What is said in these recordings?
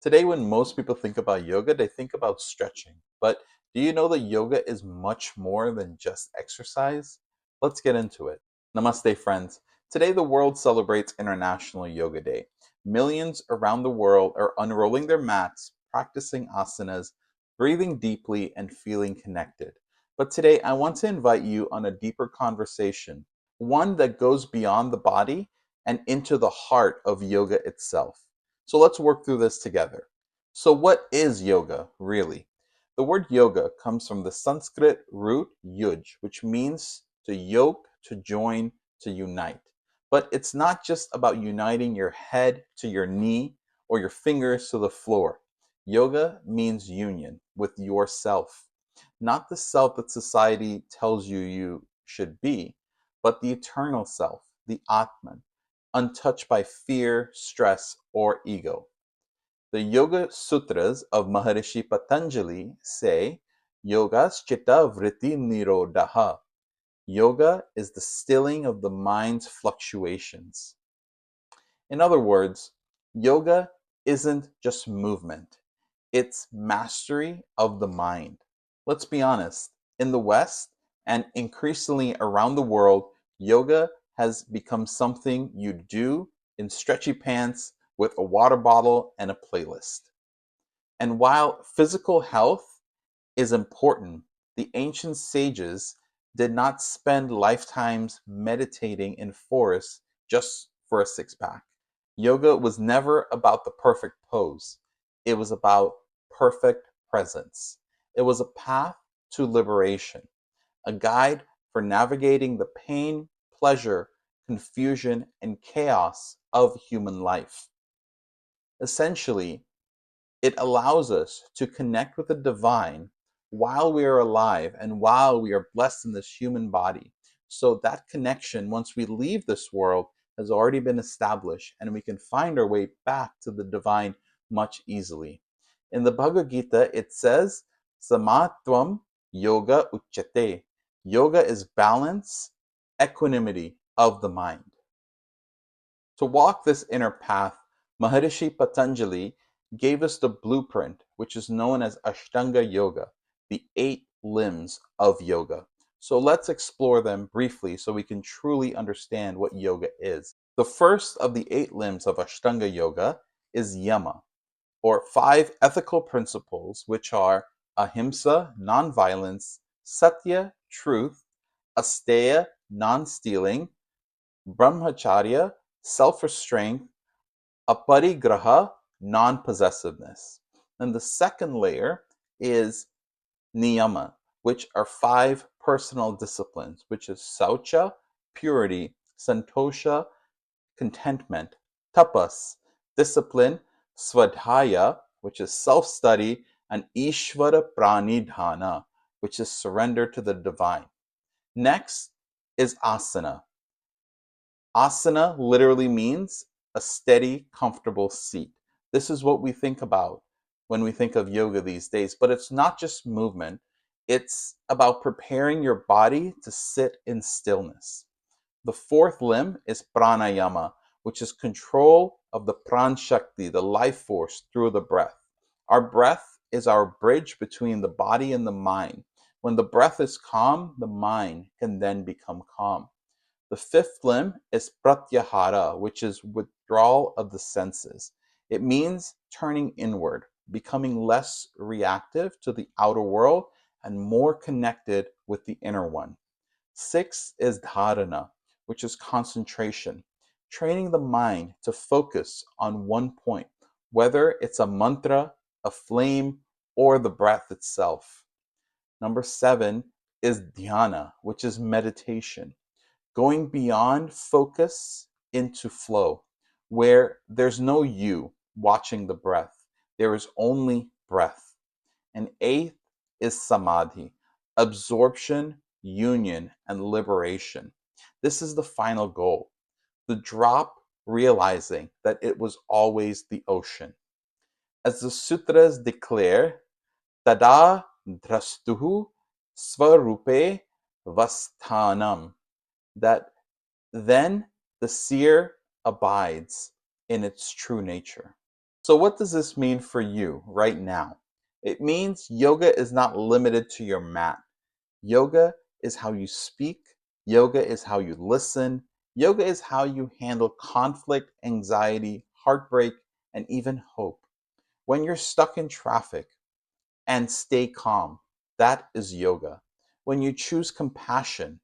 Today, when most people think about yoga, they think about stretching. But do you know that yoga is much more than just exercise? Let's get into it. Namaste, friends. Today, the world celebrates International Yoga Day. Millions around the world are unrolling their mats, practicing asanas, breathing deeply, and feeling connected. But today, I want to invite you on a deeper conversation, one that goes beyond the body and into the heart of yoga itself. So let's work through this together. So, what is yoga really? The word yoga comes from the Sanskrit root yuj, which means to yoke, to join, to unite. But it's not just about uniting your head to your knee or your fingers to the floor. Yoga means union with yourself, not the self that society tells you should be, but the eternal self, the Atman, untouched by fear, stress, or ego. The Yoga Sūtras of Maharishi Patanjali say, Yogaś citta-vṛtti-nirodhaḥ. Yoga is the stilling of the mind's fluctuations. In other words, yoga isn't just movement, it's mastery of the mind. Let's be honest, in the West and increasingly around the world, yoga has become something you do in stretchy pants with a water bottle and a playlist. And while physical health is important, the ancient sages did not spend lifetimes meditating in forests just for a six pack. Yoga was never about the perfect pose, it was about perfect presence. It was a path to liberation, a guide for navigating the pain, pleasure, confusion, and chaos of human life. Essentially, it allows us to connect with the divine while we are alive and while we are blessed in this human body. So that connection, once we leave this world, has already been established and we can find our way back to the divine much easily. In the Bhagavad Gita, it says, Samatvam yoga uchyate. Yoga is balance, equanimity of the mind. To walk this inner path, Maharishi Patanjali gave us the blueprint, which is known as Ashtanga Yoga, the 8 limbs of yoga. So let's explore them briefly so we can truly understand what yoga is. The first of the 8 limbs of Ashtanga Yoga is Yama, or 5 ethical principles, which are ahimsa, nonviolence, satya, truth, asteya, non-stealing, brahmacharya, self-restraint, aparigraha, non-possessiveness. And the second layer is Niyama, which are 5 personal disciplines, which is saucha, purity, santosha, contentment, tapas, discipline, svadhyaya, which is self-study, and ishvara pranidhana, which is surrender to the divine. Next is asana. Asana literally means a steady, comfortable seat. This is what we think about when we think of yoga these days, but it's not just movement. It's about preparing your body to sit in stillness. The fourth limb is pranayama, which is control of the pran shakti, the life force through the breath. Our breath is our bridge between the body and the mind. When the breath is calm, the mind can then become calm. The fifth limb is Pratyahara, which is withdrawal of the senses. It means turning inward, becoming less reactive to the outer world and more connected with the inner one. Six is Dharana, which is concentration, training the mind to focus on one point, whether it's a mantra, a flame, or the breath itself. Number 7 is Dhyana, which is meditation, going beyond focus into flow, where there's no you watching the breath. There is only breath. And eighth is Samadhi, absorption, union, and liberation. This is the final goal. The drop realizing that it was always the ocean. As the sutras declare, tada drastuhu svarupe vasthanam, that then the seer abides in its true nature. So, what does this mean for you right now? It means yoga is not limited to your mat. Yoga is how you speak, yoga is how you listen, yoga is how you handle conflict, anxiety, heartbreak, and even hope. When you're stuck in traffic and stay calm, that is yoga. When you choose compassion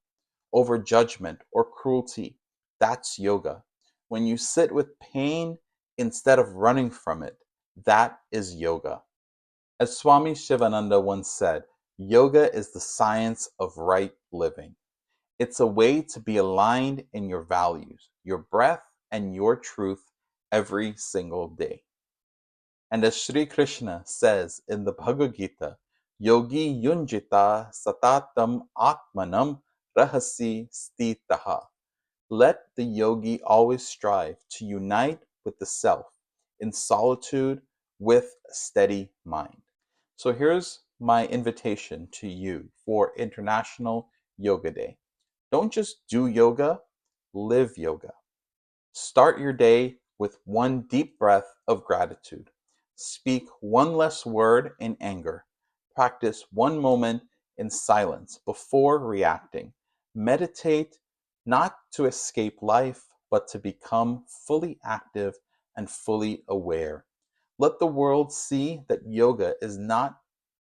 over judgment or cruelty, that's yoga. When you sit with pain instead of running from it, that is yoga. As Swami Shivananda once said, yoga is the science of right living. It's a way to be aligned in your values, your breath, and your truth every single day. And as Sri Krishna says in the Bhagavad Gita, Yogi yunjita satatam atmanam rahasi stitaha. Let the yogi always strive to unite with the self in solitude with a steady mind. So here's my invitation to you for International Yoga Day. Don't just do yoga, live yoga. Start your day with one deep breath of gratitude. Speak one less word in anger. Practice one moment in silence before reacting. Meditate not to escape life, but to become fully active and fully aware. Let the world see that yoga is not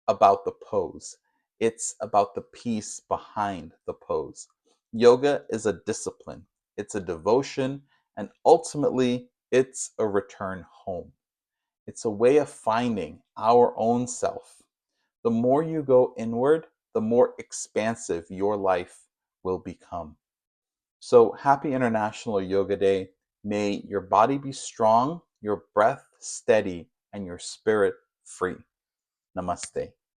about the pose, it's about the peace behind the pose. Yoga is a discipline, it's a devotion, and ultimately, it's a return home. It's a way of finding our own self. The more you go inward, the more expansive your life will become. So, happy International Yoga Day. May your body be strong, your breath steady, and your spirit free. Namaste.